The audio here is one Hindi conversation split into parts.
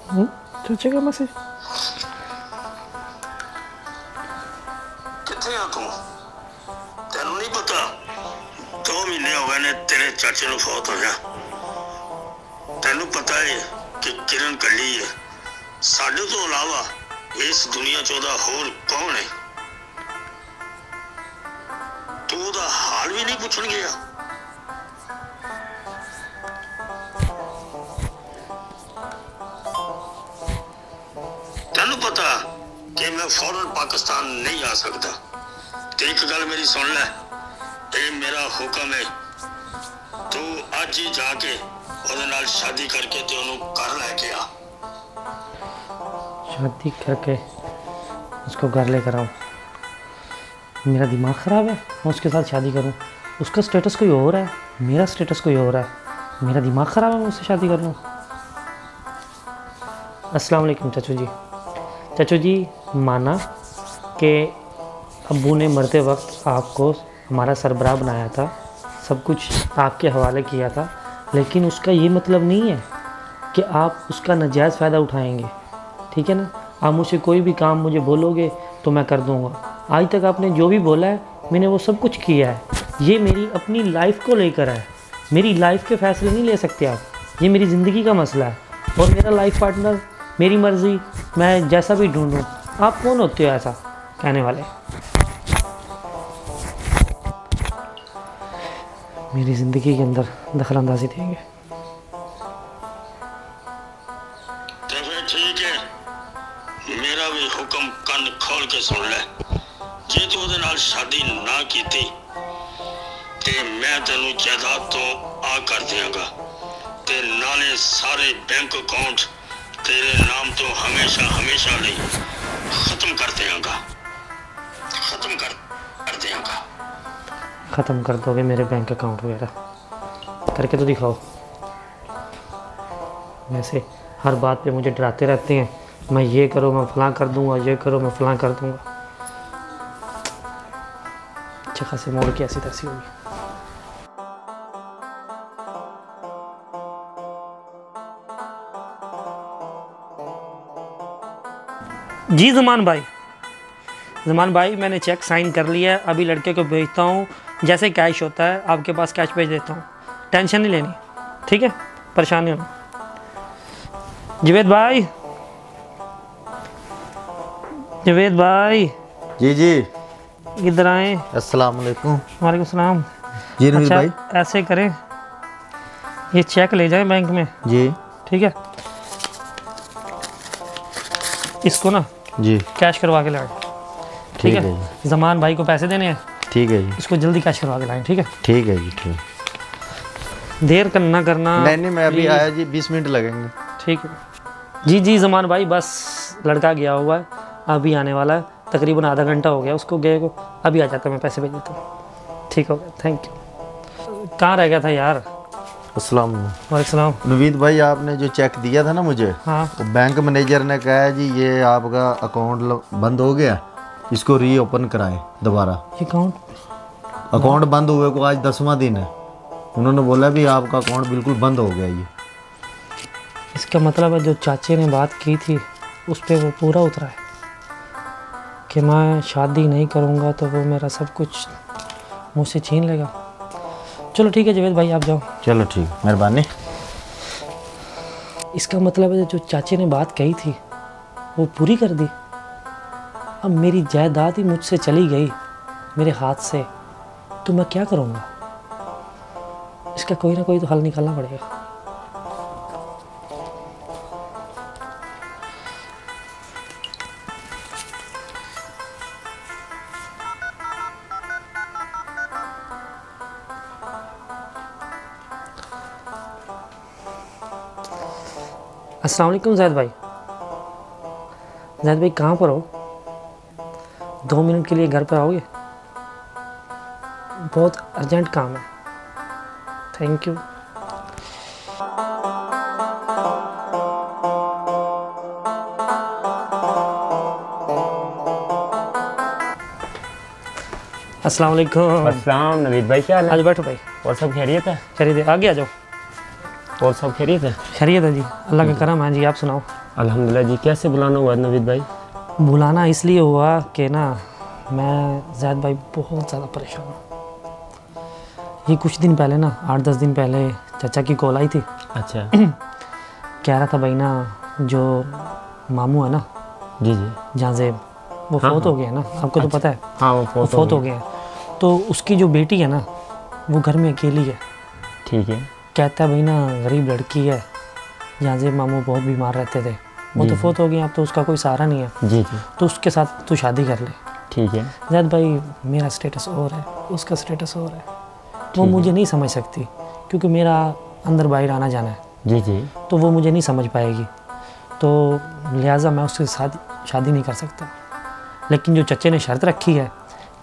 चाचा का मैसेज किथे आ तू? तेनू नहीं पता 2 महीने हो गए ने तेरे चाचे नु फौत होया। तेनू पता है कि किरण कली है, साडे तो अलावा इस दुनिया च ओदा होर कौन है? तू ओदा हाल भी नहीं पूछन गया। तेनू पता कि मैं फौरन पाकिस्तान नहीं आ सकता। ते एक गल मेरी सुन ले, ये मेरा हुक्म है, तू अज ही जाके ओदे नाल शादी करके ते ओनू घर लेके आ। शादी करके उसको घर लेकर आऊँ? मेरा दिमाग ख़राब है, मैं उसके साथ शादी करूँ? उसका स्टेटस कोई और है, मेरा स्टेटस कोई और है। मेरा दिमाग ख़राब है, मैं उससे शादी कर लूँ? अस्सलाम वालेकुम चाचू जी। चाचू जी, माना कि अब्बू ने मरते वक्त आपको हमारा सरबराह बनाया था, सब कुछ आपके हवाले किया था, लेकिन उसका ये मतलब नहीं है कि आप उसका नाजायज़ फ़ायदा उठाएंगे। ठीक है ना? आप मुझसे कोई भी काम मुझे बोलोगे तो मैं कर दूंगा। आज तक आपने जो भी बोला है मैंने वो सब कुछ किया है। ये मेरी अपनी लाइफ को लेकर है, मेरी लाइफ के फ़ैसले नहीं ले सकते आप। ये मेरी ज़िंदगी का मसला है और मेरा लाइफ पार्टनर मेरी मर्ज़ी, मैं जैसा भी ढूंढूं। आप कौन होते हो ऐसा कहने वाले? मेरी ज़िंदगी के अंदर दखलंदाजी देंगे? ते फिर ठीक है, मेरा भी हुक्म कन खोल के सुन ले। जे तू ओदे नाल शादी ना कीती ते मैं तेनू जायदाद तो आ कर दियांगा ते नाले सारे बैंक अकाउंट तेरे नाम तो हमेशा हमेशा नहीं खत्म कर दियांगा। खत्म कर दियांगा। ख़त्म कर दोगे मेरे बैंक अकाउंट वगैरह? करके तो दिखाओ। वैसे हर बात पे मुझे डराते रहते हैं, मैं ये करो मैं फ़लाँ कर दूंगा, ये करो मैं फ़लाँ कर दूंगा। अच्छे खासे मोड़ की ऐसी तैसी होगी। जी ज़मान भाई, मैंने चेक साइन कर लिया है, अभी लड़के को भेजता हूँ। जैसे कैश होता है आपके पास कैश भेज देता हूँ, टेंशन नहीं लेनी। ठीक है, परेशान नहीं होना। जवेद भाई जी जी, इधर आए। अस्सलाम वालेकुम। वालेकुम सलाम। जी नवीद अच्छा, भाई। ऐसे करें, ये चेक ले जाएं बैंक में। जी ठीक है, इसको ना जी कैश करवा के लाएं। ठीक है जी। ज़मान भाई को पैसे देने हैं, ठीक है जी। इसको जल्दी कैश करवा के लाएं। ठीक है, ठीक है जी। ठीक, देर करना करना नहीं मैं अभी प्लीज़। आया जी, 20 मिनट लगेंगे। ठीक है जी ज़मान भाई, बस लड़का गया हुआ है, अभी आने वाला है। तकरीबन आधा घंटा हो गया उसको गए को, अभी आ जाता, मैं पैसे भेज देता हूँ। ठीक हो गया, थैंक यू। कहाँ रह गया था यार? अस्सलाम वालेकुम सलाम। नवीद भाई, आपने जो चेक दिया था ना मुझे, हाँ तो बैंक मैनेजर ने कहा है जी ये आपका अकाउंट बंद हो गया, इसको रीओपन कराएं दोबारा। ये अकाउंट बंद हुए को आज 10वां दिन है। उन्होंने बोला भी आपका अकाउंट बिल्कुल बंद हो गया। ये इसका मतलब है जो चाचे ने बात की थी उस पर वो पूरा उतरा है कि मैं शादी नहीं करूँगा तो वो मेरा सब कुछ मुझसे छीन लेगा। चलो ठीक है जवेद भाई, आप जाओ। चलो ठीक, मेहरबानी। इसका मतलब है जो चाचे ने बात कही थी वो पूरी कर दी। अब मेरी जायदाद ही मुझसे चली गई मेरे हाथ से, तो मैं क्या करूँगा? इसका कोई ना कोई तो हल निकालना पड़ेगा। अस्सलाम वालेकुम ज़ैद भाई। ज़ैद भाई कहाँ पर हो? 2 मिनट के लिए घर पर आओगे? बहुत अर्जेंट काम है। Thank you. अस्सलाम वालेकुम। अस्सलाम नवीद भाई, क्या हाल है? आज बैठो भाई। और सब खैरियत है? खरीदे आगे आ जाओ। और सब खैरियत है? खैरियत है जी, अल्लाह का करम है जी। आप सुनाओ। अल्हम्दुलिल्लाह जी। कैसे बुलाना हुआ नवीद भाई? बुलाना इसलिए हुआ कि ना मैं ज़ैद भाई बहुत ज़्यादा परेशान हूँ। ये कुछ दिन पहले ना 8-10 दिन पहले चाचा की कॉल आई थी। अच्छा। कह रहा था भाई ना जो मामू है ना, जी जी। जाजेब, वो हाँ, फौत हाँ। हो गया ना, आपको तो पता है। हाँ, वो वो फौत हो गया है। तो उसकी जो बेटी है ना, वो घर में अकेली है। ठीक है। कहता है भाई ना गरीब लड़की है, जाजेब मामू बहुत बीमार रहते थे, वो जी, तो जी। फौत हो गया, अब तो उसका कोई सहारा नहीं है, जी जी। तो उसके साथ तू शादी कर ले। ठीक है। ज़ैद भाई मेरा स्टेटस और है, उसका स्टेटस और है, वो ठीक मुझे नहीं समझ सकती क्योंकि मेरा अंदर बाहर आना जाना है, जी जी। तो वो मुझे नहीं समझ पाएगी, तो लिहाजा मैं उसके साथ शादी नहीं कर सकता। लेकिन जो चच्चे ने शर्त रखी है,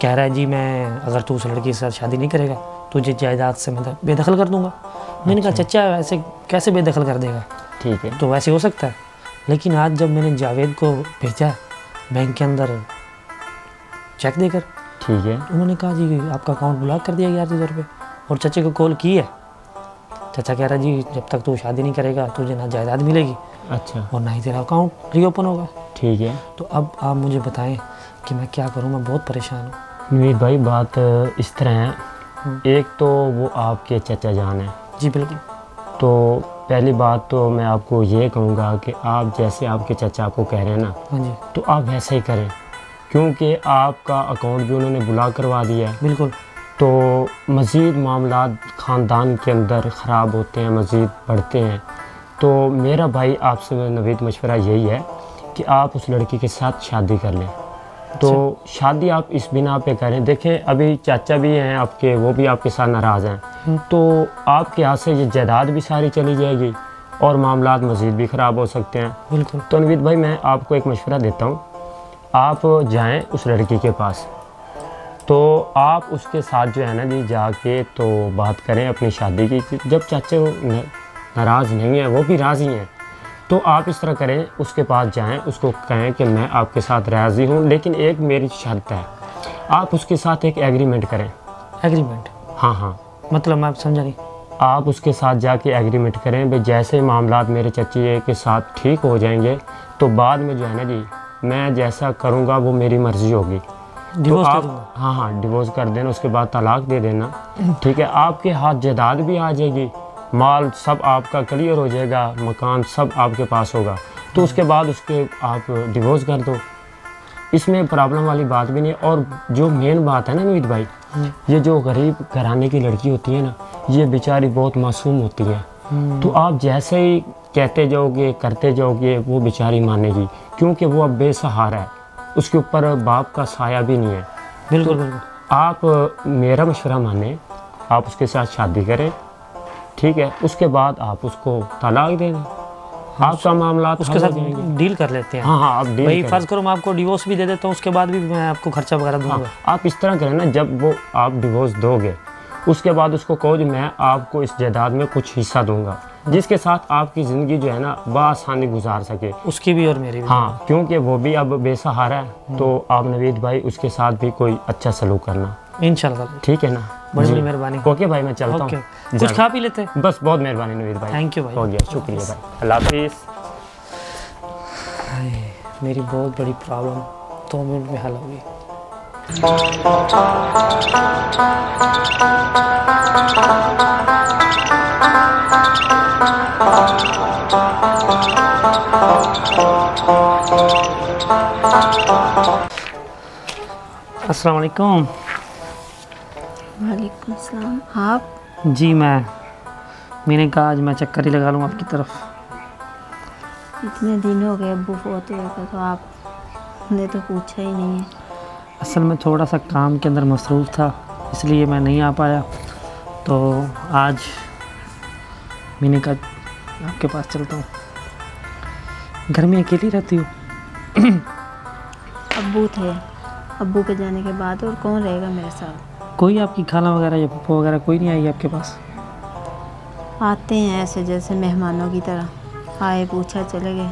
कह रहा है जी मैं अगर तू उस लड़की के साथ शादी नहीं करेगा तुझे जायदाद से मैं बेदखल कर दूंगा। मैंने कहा चच्चा ऐसे कैसे बेदखल कर देगा, ठीक है। तो वैसे हो सकता है। लेकिन आज जब मैंने जावेद को भेजा बैंक के अंदर चेक देकर, ठीक है। उन्होंने कहा जी आपका अकाउंट ब्लॉक कर दिया 11,000 रुपये, और चचे को कॉल की है। चाचा कह रहा जी जब तक तू शादी नहीं करेगा तुझे ना जायदाद मिलेगी अच्छा। और ना ही तेरा अकाउंट रीओपन होगा। ठीक है। तो अब आप मुझे बताएं कि मैं क्या करूं, मैं बहुत परेशान हूं। नवीद भाई बात इस तरह है, एक तो वो आपके चचा जान है। जी बिल्कुल। तो पहली बात तो मैं आपको ये कहूँगा कि आप जैसे आपके चचा को कह रहे हैं ना, हाँ जी तो आप वैसे ही करें, क्योंकि आपका अकाउंट भी उन्होंने ब्लॉक करवा दिया है। बिल्कुल। तो मज़ीद मामला ख़ानदान के अंदर ख़राब होते हैं, मज़ीद बढ़ते हैं। तो मेरा भाई आपसे नवीद मशवरा यही है कि आप उस लड़की के साथ शादी कर लें। तो शादी आप इस बिना पे करें। देखें अभी चाचा भी हैं आपके, वो भी आपके साथ नाराज़ हैं, तो आपके यहाँ से ये जायदाद भी सारी चली जाएगी और मामलात मज़ीद भी ख़राब हो सकते हैं। बिल्कुल। तो नवीद भाई मैं आपको एक मशवरा देता हूँ, आप जाएं उस लड़की के पास, तो आप उसके साथ जो है ना जी जाके तो बात करें अपनी शादी की। जब चाचे नाराज़ नहीं है, वो भी राज़ी हैं, तो आप इस तरह करें, उसके पास जाएं, उसको कहें कि मैं आपके साथ राज़ी हूँ, लेकिन एक मेरी शर्त है। आप उसके साथ एक एग्रीमेंट करें। एग्रीमेंट? हाँ हाँ। मतलब मैं समझा नहीं। आप उसके साथ जाके एग्रीमेंट करें भाई जैसे मामलात मेरे चचे के साथ ठीक हो जाएंगे तो बाद में जो है ना जी मैं जैसा करूँगा वो मेरी मर्ज़ी होगी। तो डिवोर्स दे आप दूंगा। हाँ हाँ डिवोर्स कर देना, उसके बाद तलाक दे देना। ठीक है, आपके हाथ जायदाद भी आ जाएगी, माल सब आपका क्लियर हो जाएगा, मकान सब आपके पास होगा। तो उसके बाद उसके आप डिवोर्स कर दो, इसमें प्रॉब्लम वाली बात भी नहीं। और जो मेन बात है ना नवीद भाई, ये जो गरीब घराने की लड़की होती है ना, ये बेचारी बहुत मासूम होती है। तो आप जैसे ही कहते जाओगे करते जाओगे वो बेचारी मानेगी, क्योंकि वो अब बेसहारा है, उसके ऊपर बाप का साया भी नहीं है। बिल्कुल बिल्कुल। आप मेरा मशवरा माने, आप उसके साथ शादी करें, ठीक है, उसके बाद आप उसको तलाक दें, आपका मामला उसके साथ डील कर लेते हैं। हाँ हाँ आप डील भाई करें। फ़र्ज़ करो मैं आपको डिवोर्स भी दे देता हूँ, उसके बाद भी मैं आपको खर्चा वगैरह दूंगा। हाँ, आप इस तरह करें ना, जब वो आप डिवोर्स दोगे उसके बाद उसको कहो जो मैं आपको इस जायदाद में कुछ हिस्सा दूंगा, जिसके साथ आपकी ज़िंदगी जो है ना बआसानी गुजार सके, उसकी भी और मेरी भी। हाँ, क्योंकि वो भी अब बेसहारा है। तो आप नवीद भाई उसके साथ भी कोई अच्छा सलूक करना, इंशाल्लाह। ठीक है ना? बड़ी जी। बड़ी मेहरबानी। ओके भाई मैं चलता ओके, हूँ। कुछ खा पी लेते हैं। बस बहुत मेहरबानी नवीद भाई। थैंक यू भाई। हो गया, शुक्रिया भाई, अल्लाह हाफिज़। मेरी बहुत बड़ी प्रॉब्लम 2 मिनट में हल होगी। अस्सलाम वालेकुम। वालेकुम सलाम। आप? जी मैंने कहा आज मैं चक्कर ही लगा लूँ आपकी तरफ। इतने दिन हो गए अब्बू फोते होते तो आपने तो पूछा ही नहीं है। असल में थोड़ा सा काम के अंदर मसरूफ़ था, इसलिए मैं नहीं आ पाया। तो आज मैंने कहा आपके पास चलता हूँ। घर में अकेली रहती हूँ। अब्बू थे, अब्बू के जाने के बाद और कौन रहेगा मेरे साथ? कोई आपकी खाला वगैरह या पप्पो वगैरह कोई नहीं आई आपके पास? आते हैं ऐसे जैसे मेहमानों की तरह, आए पूछा चले गए।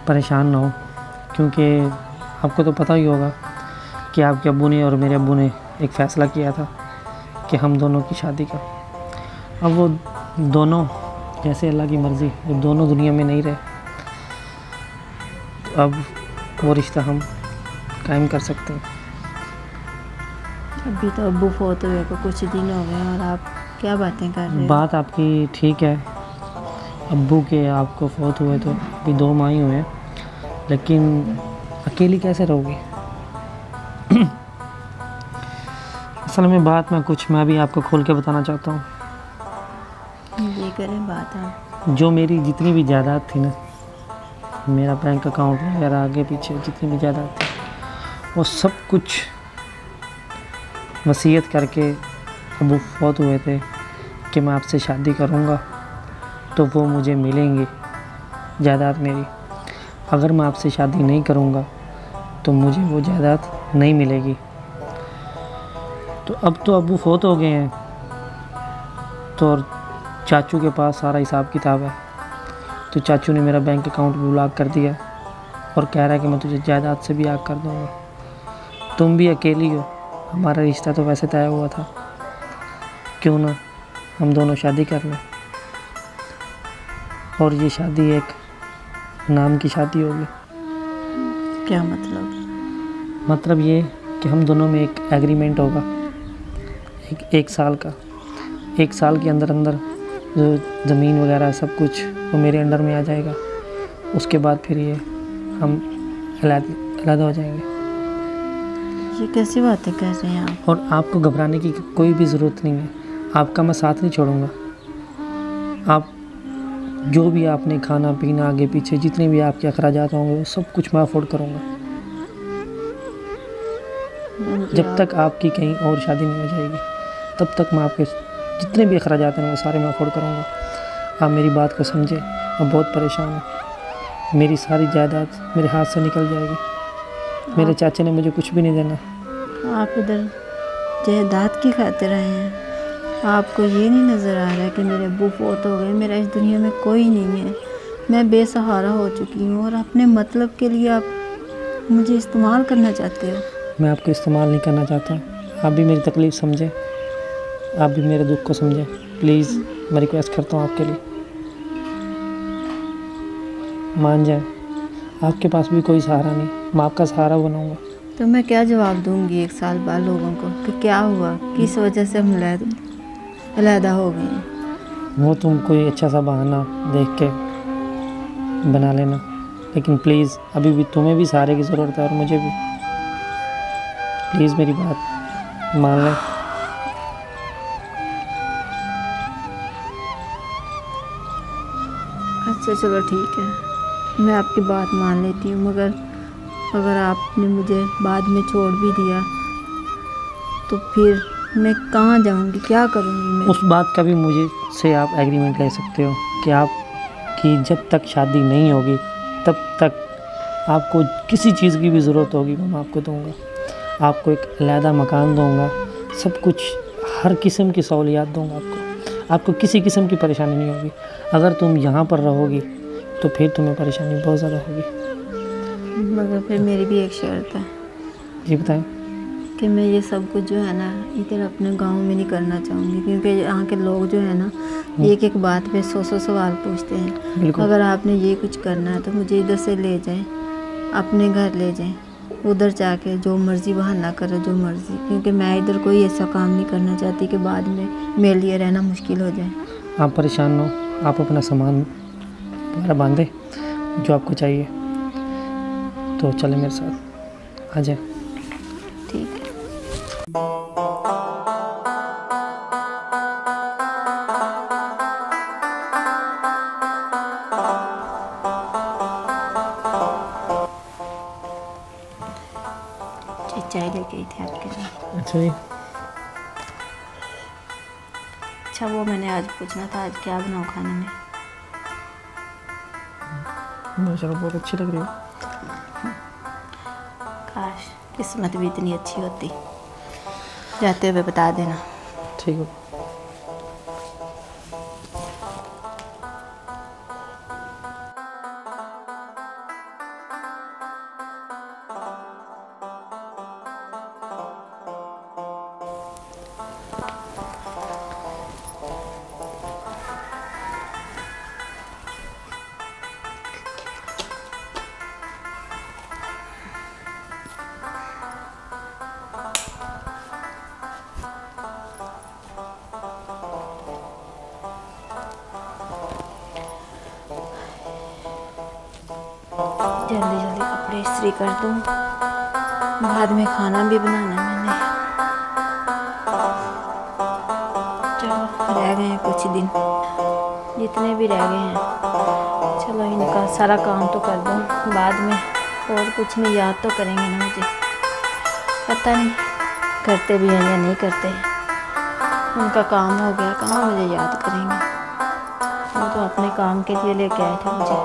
परेशान ना हो, क्योंकि आपको तो पता ही होगा कि आपके अब्बू ने और मेरे अब्बू ने एक फ़ैसला किया था कि हम दोनों की शादी का। अब वो दोनों जैसे अल्लाह की मर्ज़ी, जब दोनों दुनिया में नहीं रहे तो अब वो रिश्ता हम कायम कर सकते हैं। अभी तो अब्बू फोत हुए को कुछ दिन हो गए और आप क्या बातें कर रहे हो? बात आपकी ठीक है, अब्बू के आपको फोत हुए तो अभी 2 माह ही हुए हैं, लेकिन अकेली कैसे रहोगी? असल में बात मैं अभी आपको खोल के बताना चाहता हूँ। ये करें बात आप। जो मेरी जितनी भी जायदाद थी ना, मेरा बैंक अकाउंट वगैरह आगे पीछे जितनी भी जायदाद थी, वो सब कुछ वसीयत करके अबू फौत हुए थे कि मैं आपसे शादी करूँगा तो वो मुझे मिलेंगे जायदाद मेरी, अगर मैं आपसे शादी नहीं करूँगा तो मुझे वो जायदाद नहीं मिलेगी। तो अब तो अबू फौत हो गए हैं, तो और चाचू के पास सारा हिसाब किताब है, तो चाचू ने मेरा बैंक अकाउंट भी ब्लॉक कर दिया और कह रहा है कि मैं तुझे जायदाद से भी आग कर दूँगा। तुम भी अकेली हो, हमारा रिश्ता तो वैसे तय हुआ था, क्यों ना हम दोनों शादी कर लें। और ये शादी एक नाम की शादी होगी। क्या मतलब? मतलब ये कि हम दोनों में एक एग्रीमेंट होगा, एक साल का। 1 साल के अंदर अंदर जो ज़मीन वगैरह सब कुछ वो मेरे अंडर में आ जाएगा, उसके बाद फिर ये हम अलग हो जाएंगे। ये कैसी बातें कर रहे हैं आप? और आपको घबराने की कोई भी ज़रूरत नहीं है, आपका मैं साथ नहीं छोड़ूंगा। आप जो भी आपने खाना पीना आगे पीछे जितने भी आपके अखराजात होंगे वो सब कुछ मैं अफोर्ड करूंगा, जब तक आपकी कहीं और शादी नहीं हो जाएगी तब तक मैं आपके जितने भी अखराजात हैं वो सारे मैं अफोर्ड करूंगा। आप मेरी बात को समझें, मैं बहुत परेशान हूँ, मेरी सारी जायदाद मेरे हाथ से निकल जाएगी, मेरे चाचा ने मुझे कुछ भी नहीं देना। आप इधर जायदाद की खातिर आए हैं, आपको ये नहीं नज़र आ रहा है कि मेरे अब्बू फौत हो गए, मेरा इस दुनिया में कोई नहीं है, मैं बेसहारा हो चुकी हूँ और अपने मतलब के लिए आप मुझे इस्तेमाल करना चाहते हो। मैं आपको इस्तेमाल नहीं करना चाहता, आप भी मेरी तकलीफ़ समझें, आप भी मेरे दुख को समझें, प्लीज़ मैं रिक्वेस्ट करता हूँ आपके लिए, मान जाए। आपके पास भी कोई सहारा नहीं, मैं आपका सहारा बनाऊँगा। तो मैं क्या जवाब दूंगी 1 साल बाद लोगों को कि क्या हुआ, किस वजह से हम अलहदा हो गए हैं? वो तुम कोई अच्छा सा बहाना देख के बना लेना, लेकिन प्लीज़ अभी भी तुम्हें भी सहारे की ज़रूरत है और मुझे भी, प्लीज़ मेरी बात मान लें। अच्छा चलो ठीक है, मैं आपकी बात मान लेती हूँ, मगर अगर आपने मुझे बाद में छोड़ भी दिया तो फिर मैं कहाँ जाऊँगी, क्या करूँगी मैं? उस बात का भी मुझे से आप एग्रीमेंट ले सकते हो कि आपकी जब तक शादी नहीं होगी तब तक आपको किसी चीज़ की भी ज़रूरत होगी मैं आपको दूंगा, आपको एक अलहदा मकान दूंगा, सब कुछ हर किस्म की सहूलियात दूंगा आपको किसी किस्म की परेशानी नहीं होगी। अगर तुम यहाँ पर रहोगी तो फिर तुम्हें परेशानी बहुत ज़्यादा होगी। मगर फिर मेरी भी एक शर्त है। जी बताएं। कि मैं ये सब कुछ जो है ना इधर अपने गांव में नहीं करना चाहूँगी, क्योंकि यहाँ के लोग जो है ना एक एक बात पे 100 सवाल पूछते हैं। अगर आपने ये कुछ करना है तो मुझे इधर से ले जाएं, अपने घर ले जाएं, उधर जाके जो मर्ज़ी बहाना करो जो मर्ज़ी, क्योंकि मैं इधर कोई ऐसा काम नहीं करना चाहती कि बाद में मेरे लिए रहना मुश्किल हो जाए। आप परेशान हो, आप अपना सामान वगैरह बांधे जो आपको चाहिए तो चले मेरे साथ, आ जाए। ठीक है। चाय लेके आई थी आपके लिए। अच्छा जी। अच्छा वो मैंने आज पूछना था, आज क्या बनाऊँ खाने में? माशाल्लाह बहुत अच्छी लग रही हो। काश किस्मत भी इतनी अच्छी होती, जाते हुए बता देना। ठीक है। जल्दी जल्दी कपड़े इस्त्री कर दूँ, बाद में खाना भी बनाना है मैंने। चलो रह गए हैं कुछ दिन, जितने भी रह गए हैं, चलो इनका सारा काम तो कर दूँ बाद में। और कुछ नहीं, याद तो करेंगे ना मुझे, पता नहीं करते भी हैं या नहीं करते। उनका काम हो गया, कहाँ मुझे याद करेंगे। वो तो अपने काम के लिए लेके आए थे मुझे,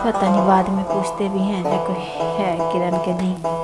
पता नहीं बाद में पूछते भी हैं या कोई है किरण के नहीं।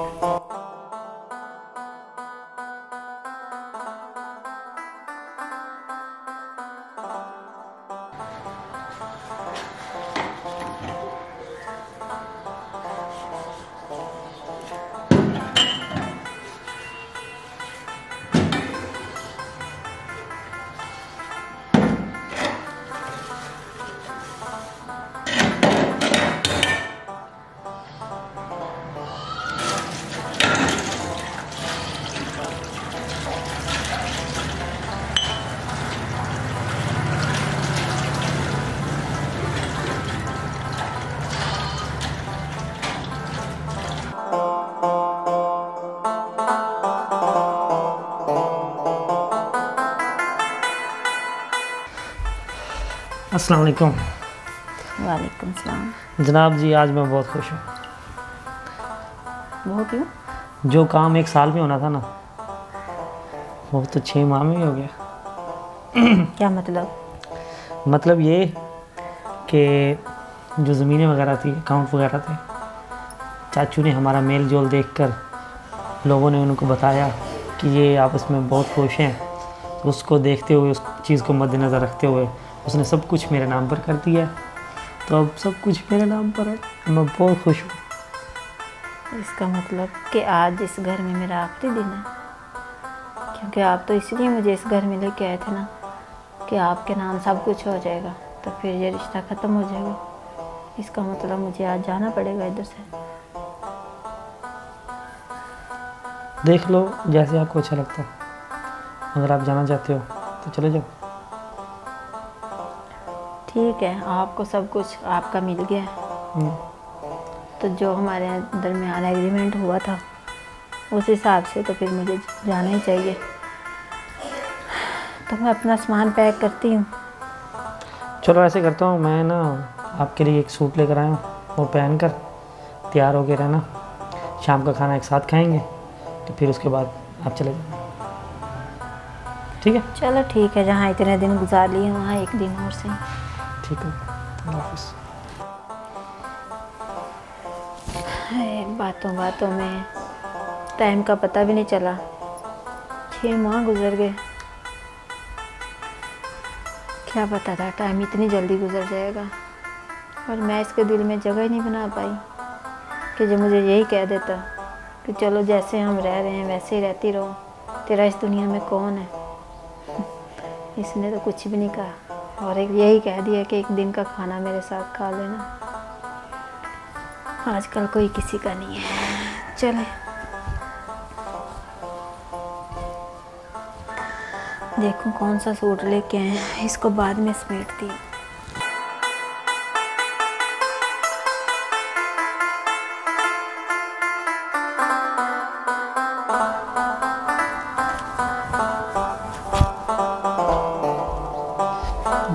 अस्सलाम वालेकुम। वालेकुम सलाम। जनाब जी, आज मैं बहुत खुश हूँ। वो क्यों? जो काम 1 साल में होना था ना, वो तो 6 माह में ही हो गया। क्या मतलब? मतलब ये कि जो ज़मीनें वगैरह थी, अकाउंट वगैरह थे, चाचू ने हमारा मेल जोल देखकर लोगों ने उनको बताया कि ये आपस में बहुत खुश हैं। तो उसको देखते हुए, उस चीज़ को मद्देनज़र रखते हुए उसने सब कुछ मेरे नाम पर कर दिया। तो अब सब कुछ मेरे नाम पर है, मैं बहुत खुश हूँ। इसका मतलब कि आज इस घर में मेरा आखिरी दिन है, क्योंकि आप तो इसलिए मुझे इस घर में लेके आए थे ना कि आपके नाम सब कुछ हो जाएगा, तो फिर ये रिश्ता ख़त्म हो जाएगा। इसका मतलब मुझे आज जाना पड़ेगा इधर से। देख लो जैसे आपको अच्छा लगता है, अगर आप जाना चाहते हो तो चले जाओ। ठीक है, आपको सब कुछ आपका मिल गया है, तो जो हमारे दरमियान एग्रीमेंट हुआ था उस हिसाब से तो फिर मुझे जाना ही चाहिए। तो मैं अपना सामान पैक करती हूँ। चलो ऐसे करता हूँ, मैं ना आपके लिए एक सूट लेकर आया हूँ, वो पहन कर तैयार होके रहना। शाम का खाना एक साथ खाएंगे, तो फिर उसके बाद आप चले जाना, ठीक है? चलो ठीक है, जहाँ इतने दिन गुजार लिए वहाँ एक दिन और सही। ठीक है, अल्लाह हाफ़िज़। बातों बातों में टाइम का पता भी नहीं चला, 6 माह गुजर गए। क्या पता था टाइम इतनी जल्दी गुजर जाएगा, और मैं इसके दिल में जगह ही नहीं बना पाई कि जो मुझे यही कह देता कि चलो जैसे हम रह रहे हैं वैसे ही रहती रहो, तेरा इस दुनिया में कौन है। इसने तो कुछ भी नहीं कहा, और एक यही कह दिया कि एक दिन का खाना मेरे साथ खा लेना। आजकल कोई किसी का नहीं है। चले, देखूं कौन सा सूट लेके आए, इसको बाद में समेटती हूँ।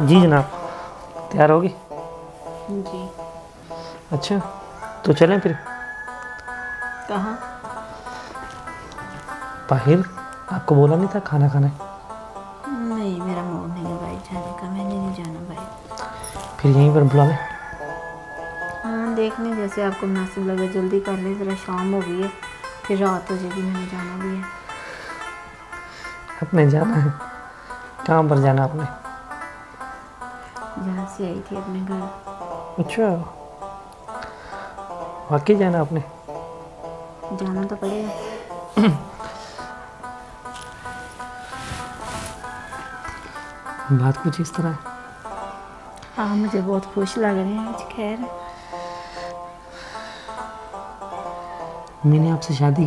जी जनाब, तैयार होगी? जी। अच्छा, तो चलें फिर। कहाँ? बाहर, आपको बोला नहीं था खाना खाना है? नहीं, मेरा मूड नहीं है भाई जाने का, मैंने नहीं जाना भाई। फिर यहीं पर बुला लें। हाँ, देख लें जैसे आपको मुनासिब लगे, जल्दी कर ले, ज़रा शाम हो गई है, फिर रात हो जाएगी, मैंने जाना भी है। अपने जाना है? कहाँ पर जाना आपने? जहाँ से आई थी अपने घर। अच्छा, वाकई जाना आपने? जाना तो पड़ेगा। बात कुछ इस तरह है। हाँ, मुझे बहुत खुश लग रहे हैं आज। खैर, मैंने आपसे शादी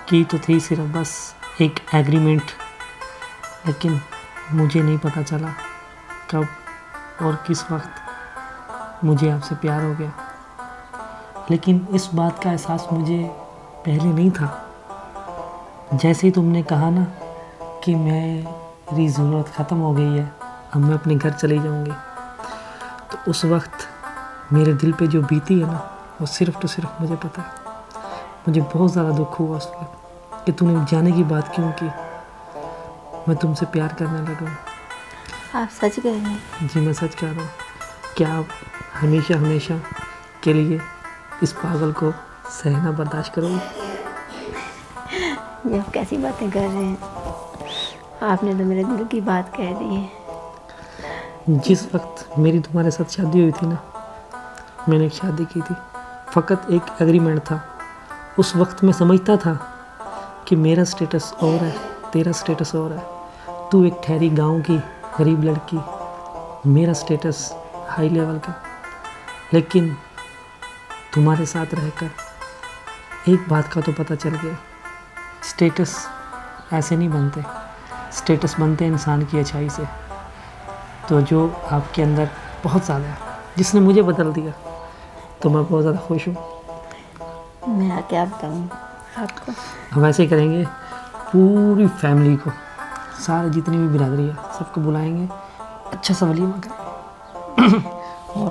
की तो थी सिर्फ बस एक एग्रीमेंट, लेकिन मुझे नहीं पता चला कब और किस वक्त मुझे आपसे प्यार हो गया, लेकिन इस बात का एहसास मुझे पहले नहीं था। जैसे ही तुमने कहा ना कि मेरी ज़रूरत ख़त्म हो गई है, अब मैं अपने घर चली जाऊंगी, तो उस वक्त मेरे दिल पे जो बीती है ना, वो सिर्फ़ तो सिर्फ मुझे पता है। मुझे बहुत ज़्यादा दुख हुआ उस वक्त कि तूने जाने की बात क्यों की। मैं तुमसे प्यार करने लगा हूँ। आप सच कह रहे हैं? जी मैं सच कह रहा हूँ। क्या आप हमेशा हमेशा के लिए इस पागल को सहना बर्दाश्त करोगे? ये आप कैसी बातें कर रहे हैं? आपने तो मेरे दिल की बात कह दी है। जिस वक्त मेरी तुम्हारे साथ शादी हुई थी ना, मैंने एक शादी की थी, फ़कत एक एग्रीमेंट था। उस वक्त मैं समझता था कि मेरा स्टेटस और है, तेरा स्टेटस और है। तू एक ठहरी गांव की गरीब लड़की, मेरा स्टेटस हाई लेवल का। लेकिन तुम्हारे साथ रहकर एक बात का तो पता चल गया, स्टेटस ऐसे नहीं बनते, स्टेटस बनते हैं इंसान की अच्छाई से। तो जो आपके अंदर बहुत ज़्यादा है, जिसने मुझे बदल दिया, तो मैं बहुत ज़्यादा खुश हूँ। मैं क्या बताऊँ आपको? हम ऐसे ही करेंगे, पूरी फैमिली को, सारे जितनी भी बिरादरी है सबको बुलाएंगे, अच्छा सा वलीमा करेंगे। और